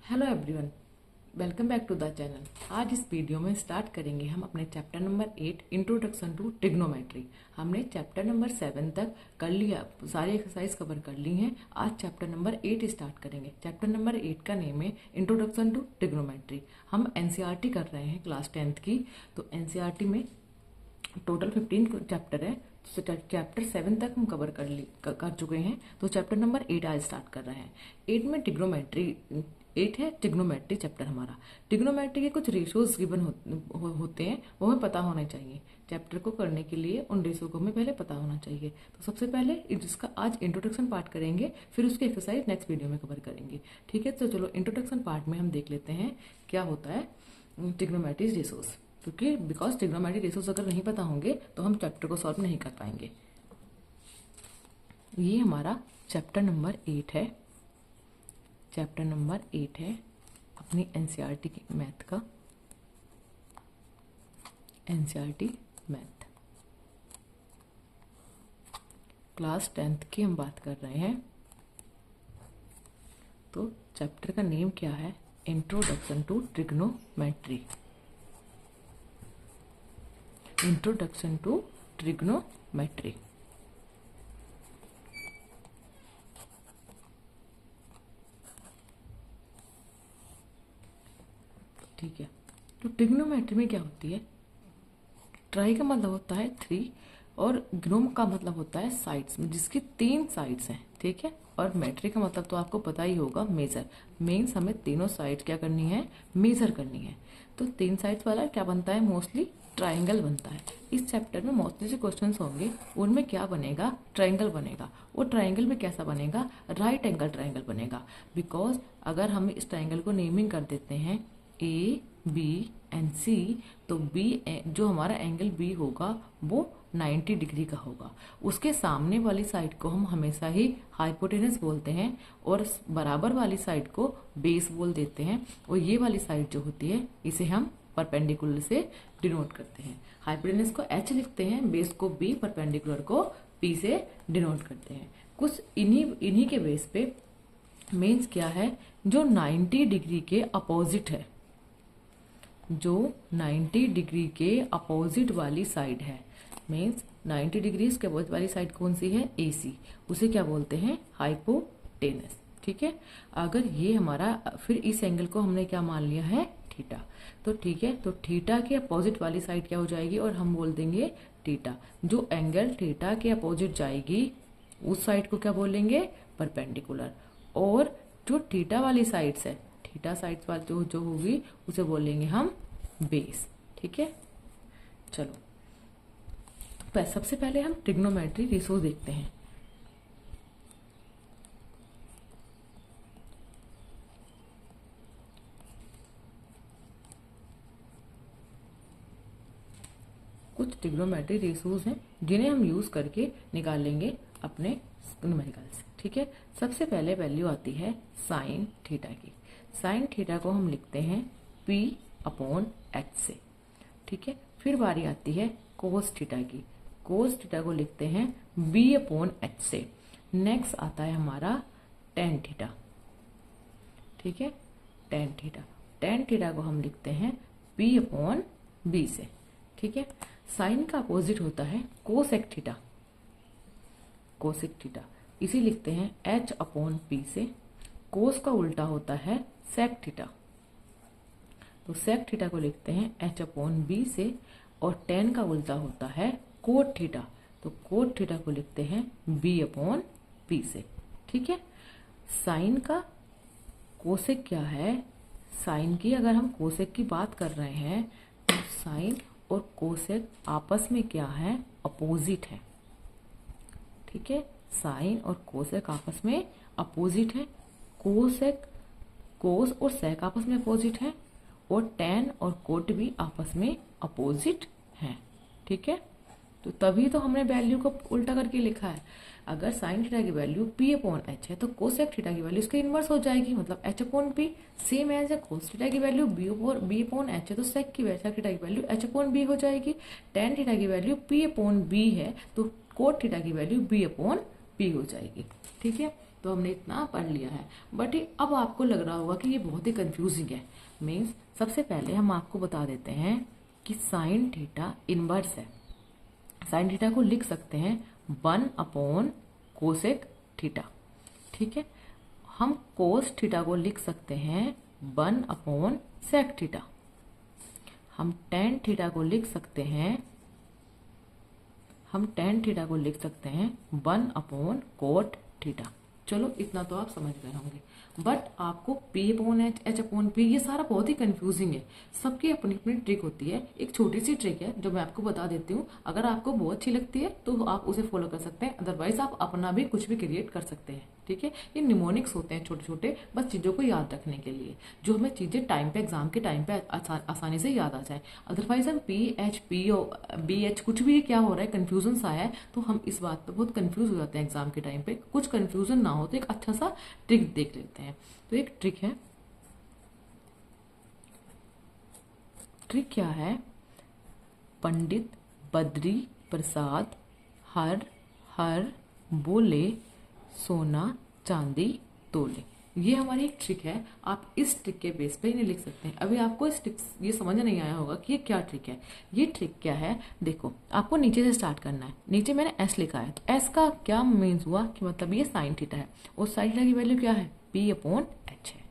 Hello everyone, welcome back to the channel. आज इस video में स्टार्ट करेंगे हम अपने chapter number 8 introduction to trigonometry. हमने चैप्टर नंबर 7 तक कर लिया, सारी एक्सरसाइज कवर कर ली हैं। आज चैप्टर नंबर 8 स्टार्ट करेंगे। चैप्टर नंबर 8 का नेम है इंट्रोडक्शन टू ट्रिग्नोमेट्री। हम एनसीईआरटी कर रहे हैं क्लास 10th की। तो एनसीईआरटी में टोटल 15 चैप्टर है। तो चैप्टर 7 तक हम कवर कर चुके हैं। तो चैप्टर नंबर 8 आज स्टार्ट कर रहे हैं। 8 में ट्रिग्नोमेट्री 8 है ट्रिग्नोमेट्री चैप्टर हमारा। ट्रिग्नोमेट्री के कुछ रेशियोज गिवन होते हैं, वो हमें पता होने चाहिए। चैप्टर को करने के लिए उन रेशियो को हमें पहले पता होना चाहिए। तो सबसे पहले इसका आज इंट्रोडक्शन पार्ट करेंगे, फिर उसकी एक्सरसाइज नेक्स्ट वीडियो में कवर करेंगे। ठीक है, तो चलो इंट्रोडक्शन पार्ट में हम देख लेते हैं क्या होता है ट्रिग्नोमेट्री रेशियोज। क्योंकि बिकॉज ट्रिग्नोमेट्री रेशियोज अगर नहीं पता होंगे तो हम चैप्टर को सॉल्व नहीं कर पाएंगे। ये हमारा चैप्टर नंबर 8 है। चैप्टर नंबर 8 है अपनी एनसीईआरटी की मैथ का। एनसीईआरटी मैथ क्लास 10th की हम बात कर रहे हैं। तो चैप्टर का नेम क्या है? Introduction to trigonometry. Introduction to trigonometry. ठीक है, तो ट्रिग्नोमेट्री में क्या होती है? ट्राई का मतलब होता है 3 और ग्नोम का मतलब होता है साइड्स में, जिसकी 3 साइड्स हैं। ठीक है, और मेट्री का मतलब तो आपको पता ही होगा, मेजर। मीन्स हमें तीनों साइड क्या करनी है? मेजर करनी है। तो 3 साइड्स वाला क्या बनता है? मोस्टली ट्राइंगल बनता है। इस चैप्टर में मोस्टली जो क्वेश्चंस होंगे उनमें क्या बनेगा? ट्राइंगल बनेगा। वो ट्राइंगल में कैसा बनेगा? राइट एंगल ट्राइंगल बनेगा। बिकॉज अगर हम इस ट्राइंगल को नेमिंग कर देते हैं ए बी एंड सी, तो बी जो हमारा एंगल बी होगा वो 90 डिग्री का होगा। उसके सामने वाली साइड को हम हमेशा ही हाइपोटेनस बोलते हैं और बराबर वाली साइड को बेस बोल देते हैं। और ये वाली साइड जो होती है इसे हम परपेंडिकुलर से डिनोट करते हैं। हाइपोटेनस को एच लिखते हैं, बेस को बी, परपेंडिकुलर को पी से डिनोट करते हैं। कुछ इन्हीं के बेस पे मीन्स क्या है? जो 90 डिग्री के अपोजिट है, जो 90 डिग्री के अपोजिट वाली साइड है, मीन्स 90 डिग्री के अपोजिट वाली साइड कौन सी है? AC। उसे क्या बोलते हैं? हाइपोटेनस। ठीक है, अगर ये हमारा, फिर इस एंगल को हमने क्या मान लिया है? थीटा। तो ठीक है, तो थीटा के अपोजिट वाली साइड क्या हो जाएगी? और हम बोल देंगे थीटा। जो एंगल थीटा के अपोजिट जाएगी उस साइड को क्या बोलेंगे? परपेंडिकुलर। और जो थीटा वाली साइड्स है, थीटा साइड्स वाली जो होगी उसे बोलेंगे हम बेस। ठीक है, चलो तो सबसे पहले हम ट्रिग्नोमेट्री रेशियो देखते हैं। कुछ ट्रिग्नोमेट्री रेशियोज हैं जिन्हें हम यूज करके निकाल लेंगे अपने न्यूमेरिकल्स। ठीक है, सबसे पहले वैल्यू आती है साइन थीटा की। साइन थीटा को हम लिखते हैं P/H से। ठीक है, फिर बारी आती है कोस थीटा की। कोस थीटा को लिखते हैं B/H से। नेक्स्ट आता है हमारा टेन थीटा। ठीक है, टेन थीटा। टेन थीटा को हम लिखते हैं P/B से। ठीक है, साइन का अपोजिट होता है कोसेक थीटा। कोसेक थीटा इसी लिखते हैं H/P से। कोस का उल्टा होता है सेक थीटा। तो सेक थीटा को लिखते हैं H/B से। और टेन का उल्टा होता है कोट थीटा। तो कोट थीटा को लिखते हैं B/P से। ठीक है, साइन का कोसेक क्या है? साइन की अगर हम कोसेक की बात कर रहे हैं तो साइन और कोसेक आपस में क्या है? अपोजिट है। ठीक है, साइन और कोसेक आपस में अपोजिट है। कोस और सेक आपस में अपोजिट है, और टेन और कोट भी आपस में अपोजिट हैं। ठीक है, तो तभी तो हमने वैल्यू को उल्टा करके लिखा है। अगर साइन थीटा की वैल्यू P/H है तो कोसेक थीटा की वैल्यू इसके इनवर्स हो जाएगी, मतलब H/P। सेम एज है, कोस थीटा की वैल्यू B/H है तो सेक थीटा की वैल्यू H/B हो जाएगी। टेन थीटा की वैल्यू P/B है तो कोट थीटा की वैल्यू B/P हो जाएगी। ठीक है, तो हमने इतना पढ़ लिया है। बट अब आपको लग रहा होगा कि ये बहुत ही कंफ्यूजिंग है। मीन्स सबसे पहले हम आपको बता देते हैं कि साइन थीटा इनवर्स है। साइन थीटा को लिख सकते हैं 1 कोसेक थीटा, ठीक है। हम कोस थीटा को लिख सकते हैं 1 सेक थीटा। हम टेन थीटा को लिख सकते हैं 1 कोट थीटा। चलो इतना तो आप समझ गए होंगे। बट आपको P/H, H/P ये सारा बहुत ही कंफ्यूजिंग है। सबकी अपनी अपनी ट्रिक होती है। एक छोटी सी ट्रिक है जो मैं आपको बता देती हूँ। अगर आपको बहुत अच्छी लगती है तो आप उसे फॉलो कर सकते हैं, अदरवाइज आप अपना भी कुछ भी क्रिएट कर सकते हैं, ठीक है। ये निमोनिक्स होते हैं छोटे छोटे, बस चीज़ों को याद रखने के लिए, जो हमें चीज़ें टाइम पे एग्जाम के टाइम पे आसानी से याद आ जाए। अदरवाइज हम PH कुछ भी क्या हो रहा है, कंफ्यूजन सा है, तो हम इस बात पे बहुत कंफ्यूज हो जाते हैं एग्जाम के टाइम पे। कुछ कंफ्यूजन ना हो तो एक अच्छा सा ट्रिक देख लेते हैं। तो एक ट्रिक है, ट्रिक क्या है, पंडित बद्री प्रसाद हर हर बोले सोना चांदी तोले। ये हमारी एक ट्रिक है। आप इस ट्रिक के बेस पे इन्हें लिख सकते हैं। अभी आपको इस ट्रिक ये समझ नहीं आया होगा कि ये क्या ट्रिक है। ये ट्रिक क्या है, देखो आपको नीचे से स्टार्ट करना है। नीचे मैंने एस लिखा है, तो एस का क्या मीन्स हुआ कि मतलब ये साइन थीटा है और साइन थीटा की वैल्यू क्या है, P/H है।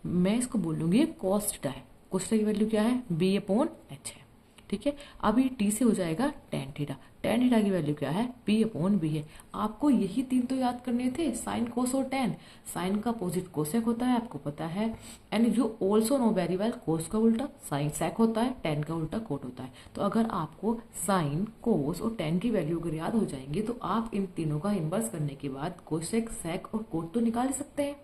मैं इसको बोलूंगी कॉस थीटा है, कॉस थीटा की वैल्यू क्या है, B/H है, ठीक है। अब ये टी से हो जाएगा टेन थीटा। टेन थीटा की वैल्यू क्या है, P/B है। आपको यही तीन तो याद करने थे, साइन कोस और टेन। साइन का अपोजिट कोसेक होता है, आपको पता है। And you also know very well, cos का उल्टा साइन सेक होता है, टेन का उल्टा कोट होता है। तो अगर आपको साइन कोस और टेन की वैल्यू अगर याद हो जाएंगी तो आप इन तीनों का इन्वर्स करने के बाद कोसेक सेक और कोट तो निकाल सकते हैं।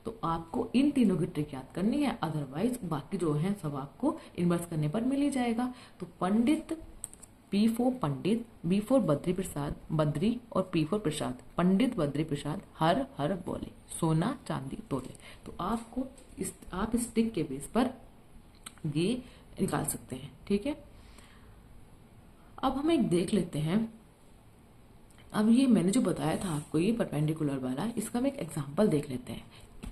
तो आपको इन तीनों की ट्रिक याद करनी है, अदरवाइज बाकी जो है सब आपको इन्वर्स करने पर मिल ही जाएगा। तो पंडित, P4 पंडित, B4 बद्री प्रसाद बद्री और P4 प्रसाद, पंडित बद्री प्रसाद हर हर बोले सोना चांदी तोले। तो आपको आप इस ट्रिक के बेस पर ये निकाल सकते हैं, ठीक है। अब हम एक देख लेते हैं। अब ये मैंने जो बताया था आपको, ये परपेंडिकुलर वाला, इसका हम एक एग्जांपल देख लेते हैं।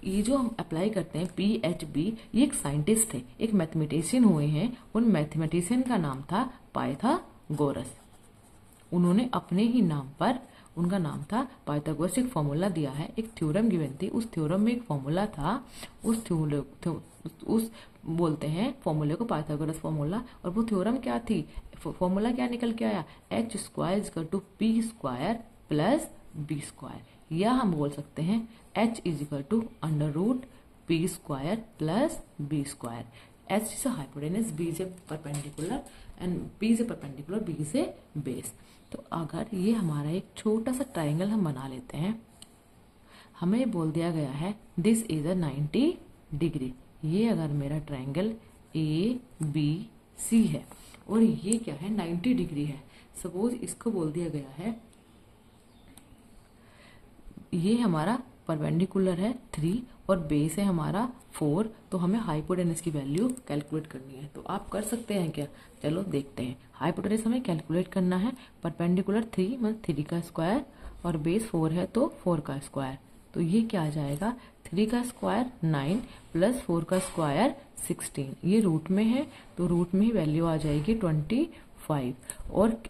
ये जो हम अप्लाई करते हैं PHB, ये एक साइंटिस्ट थे, एक मैथमेटिशियन हुए हैं। उन मैथमेटिशियन का नाम था पाइथागोरस। उन्होंने अपने ही नाम पर, उनका नाम था पाइथागोरस। एक फॉर्मूला दिया है, एक थ्योरम गिवन थी, उस थ्योरम में एक फॉर्मूला था, उस बोलते हैं फॉर्मूले को पाइथागोरस फॉर्मूला। और वो थ्योरम क्या थी, फॉर्मूला क्या निकल के आया, H² = P² + B², या हम बोल सकते हैं H = √P² + B²। H is a hypotenuse, B is a perpendicular and B is a perpendicular, B is a base। तो अगर ये हमारा एक छोटा सा ट्राइंगल हम बना लेते हैं, हमें बोल दिया गया है दिस इज a 90 डिग्री। ये अगर मेरा ट्राइंगल ABC है और ये क्या है, 90 डिग्री है। सपोज इसको बोल दिया गया है, ये हमारा परपेंडिकुलर है 3 और बेस है हमारा 4, तो हमें हाइपोटेनस की वैल्यू कैलकुलेट करनी है। तो आप कर सकते हैं क्या, चलो देखते हैं। हाइपोटेनस हमें कैलकुलेट करना है, परपेंडिकुलर 3 मतलब 3 का स्क्वायर और बेस 4 है तो 4 का स्क्वायर। तो ये क्या आ जाएगा, 3 का स्क्वायर 9 + 4 का स्क्वायर 16। ये रूट में है तो रूट में ही वैल्यू आ जाएगी 25। और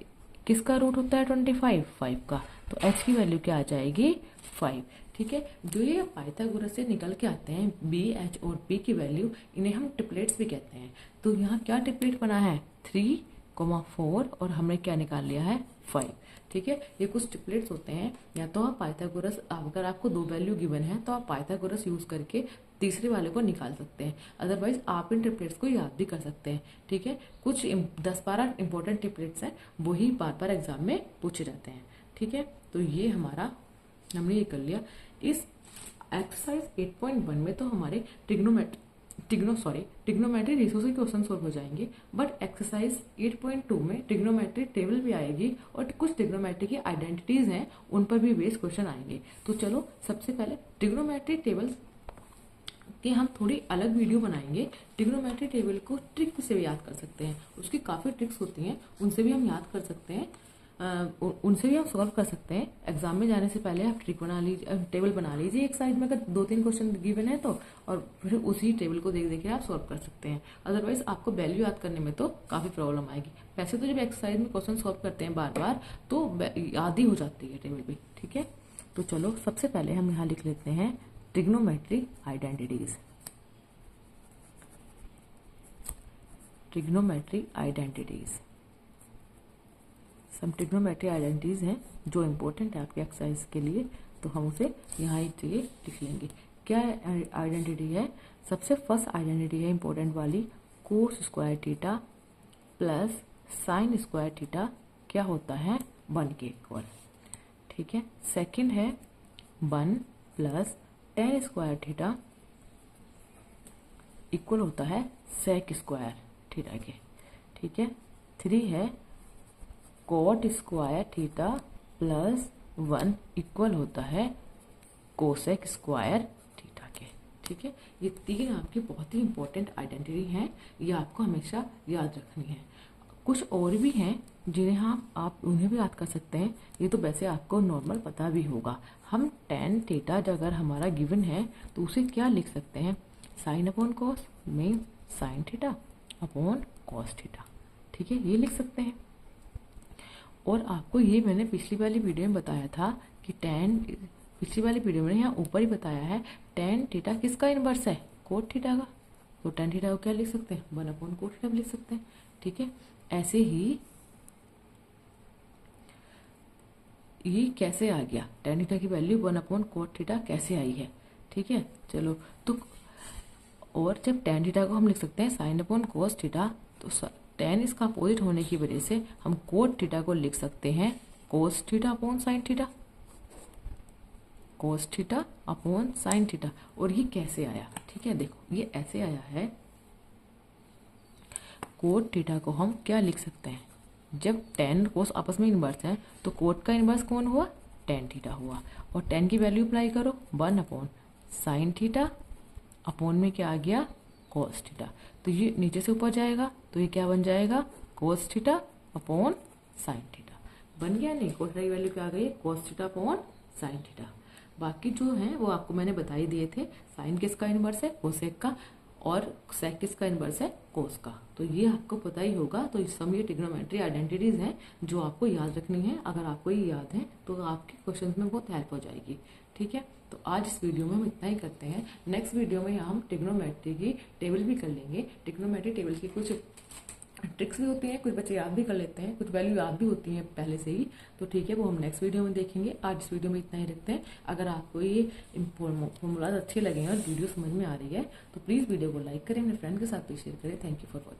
किसका रूट होता है 25, 5 का। तो h की वैल्यू क्या आ जाएगी 5, ठीक है। जो ये पाइथागोरस से निकल के आते हैं B, H और P की वैल्यू, इन्हें हम ट्रिपलेट्स भी कहते हैं। तो यहाँ क्या ट्रिपलेट बना है 3, 4 और हमने क्या निकाल लिया है 5, ठीक है। ये कुछ ट्रिपलेट्स होते हैं। या तो आप पाइथागोरस, अगर आपको 2 वैल्यू गिवन है तो आप पाइथागोरस यूज करके तीसरे वाले को निकाल सकते हैं, अदरवाइज आप इन ट्रिपलेट्स को याद भी कर सकते हैं, ठीक है। कुछ 10-12 इंपॉर्टेंट ट्रिपलेट्स हैं, वही बार बार एग्जाम में पूछे जाते हैं, ठीक है। तो ये हमारा हमने ये कर लिया। इस एक्सरसाइज 8.1 में तो हमारे ट्रिग्नोमेट्री रेशो से क्वेश्चन सॉल्व हो जाएंगे, बट एक्सरसाइज 8.2 में ट्रिग्नोमेट्री टेबल भी आएगी और कुछ ट्रिग्नोमेट्री की आइडेंटिटीज हैं, उन पर भी बेस्ड क्वेश्चन आएंगे। तो चलो सबसे पहले ट्रिग्नोमेट्री टेबल कि हम थोड़ी अलग वीडियो बनाएंगे। ट्रिग्नोमेट्री टेबल को ट्रिक से भी याद कर सकते हैं, उसकी काफ़ी ट्रिक्स होती हैं, उनसे भी हम याद कर सकते हैं। उनसे भी हम सॉल्व कर सकते हैं। एग्जाम में जाने से पहले आप ट्रिक बना लीजिए, टेबल बना लीजिए एक साइड में, अगर 2-3 क्वेश्चन गिवन है तो, और फिर उसी टेबल को देख देख के आप सॉल्व कर सकते हैं। अदरवाइज आपको वैल्यू याद करने में तो काफी प्रॉब्लम आएगी। वैसे तो जब एक्सरसाइज में क्वेश्चन सॉल्व करते हैं बार बार तो याद ही हो जाती है टेबल भी, ठीक है। तो चलो सबसे पहले हम यहाँ लिख लेते हैं ट्रिग्नोमेट्री आइडेंटिटीज। ट्रिग्नोमेट्री आइडेंटिटीज, सम ट्रिग्नोमेट्री आइडेंटिटीज हैं जो इम्पोर्टेंट है आपके एक्सरसाइज के लिए, तो हम उसे यहाँ एक जगह लिख लेंगे। क्या आइडेंटिटी है? सबसे फर्स्ट आइडेंटिटी है इम्पोर्टेंट वाली, cos square theta plus sine square theta क्या होता है? 1 के इक्वल, ठीक है। सेकंड है 1 plus ten square theta equal होता है सेक स्क्वायर थीटा के, ठीक है। 3 है coat square theta plus 1 equal होता है कोसेक स्क्वायर थीटा के, ठीक है। ये 3 आपकी बहुत ही इंपॉर्टेंट आइडेंटिटी हैं, ये आपको हमेशा याद रखनी है। कुछ और भी हैं जिन्हें आप उन्हें भी याद कर सकते हैं, ये तो वैसे आपको नॉर्मल पता भी होगा। हम टेन थीटा अगर हमारा गिवन है तो उसे क्या लिख सकते हैं? साइन अपॉन कॉस में sine theta upon cos theta, ठीक है, ये लिख सकते हैं। और आपको ये मैंने पिछली वाली वीडियो में बताया था कि पिछली वाली वीडियो में यहाँ ऊपर ही बताया है टेन थीटा किसका इनवर्स है? कोट थीटा का। तो टेन थीटा को क्या लिख सकते हैं? 1 अपॉन कोट थीटा लिख सकते हैं, ठीक है। ऐसे ही ये कैसे आ गया? टेन थीटा की वैल्यू 1 अपॉन कोट थीटा कैसे आई है, ठीक है। चलो तो और जब टेन थीटा को हम लिख सकते हैं साइन अपॉन कोस थीटा, तो टेन इसका अपोजिट होने की वजह से हम कोट थीटा को लिख सकते हैं cos theta upon sine theta, cos theta upon sine theta. और ये कैसे आया? ठीक है, देखो ये ऐसे आया है, कोट थीटा को हम क्या लिख सकते हैं? जब टेन कोस आपस में इनवर्स है तो कोट का इनवर्स कौन हुआ? टेन थीटा हुआ। और टेन की वैल्यू अप्लाई करो 1 अपॉन साइन थीटा अपॉन में क्या आ गया? Cos theta. तो ये नीचे से ऊपर जाएगा तो ये क्या बन जाएगा? Cos theta upon sine theta बन गया। नहीं, कोस थीटा की वैल्यू क्या आ गई? Cos theta upon sine theta. बाकी जो है वो आपको मैंने बता ही दिए थे। साइन किसका इनवर्स है? कोसेक का। और सेक किसका इनवर्स है? कोस का। तो ये आपको पता ही होगा। तो इस समय ये ट्रिग्नोमेट्री आइडेंटिटीज हैं जो आपको याद रखनी है। अगर आपको ये याद है तो आपके क्वेश्चंस में बहुत हेल्प हो जाएगी, ठीक है। तो आज इस वीडियो में हम इतना ही करते हैं। नेक्स्ट वीडियो में हम ट्रिग्नोमेट्री की टेबल भी कर लेंगे। ट्रिग्नोमेट्री टेबल की कुछ ट्रिक्स भी होती हैं, कुछ बच्चे याद भी कर लेते हैं, कुछ वैल्यू याद भी होती हैं पहले से ही। तो ठीक है, वो हम नेक्स्ट वीडियो में देखेंगे। आज इस वीडियो में इतना ही रखते हैं। अगर आपको ये फॉर्मूलाज अच्छे लगे हैं और वीडियो समझ में आ रही है तो प्लीज़ वीडियो को लाइक करें, अपने फ्रेंड के साथ भी शेयर करें। Thank you for watching.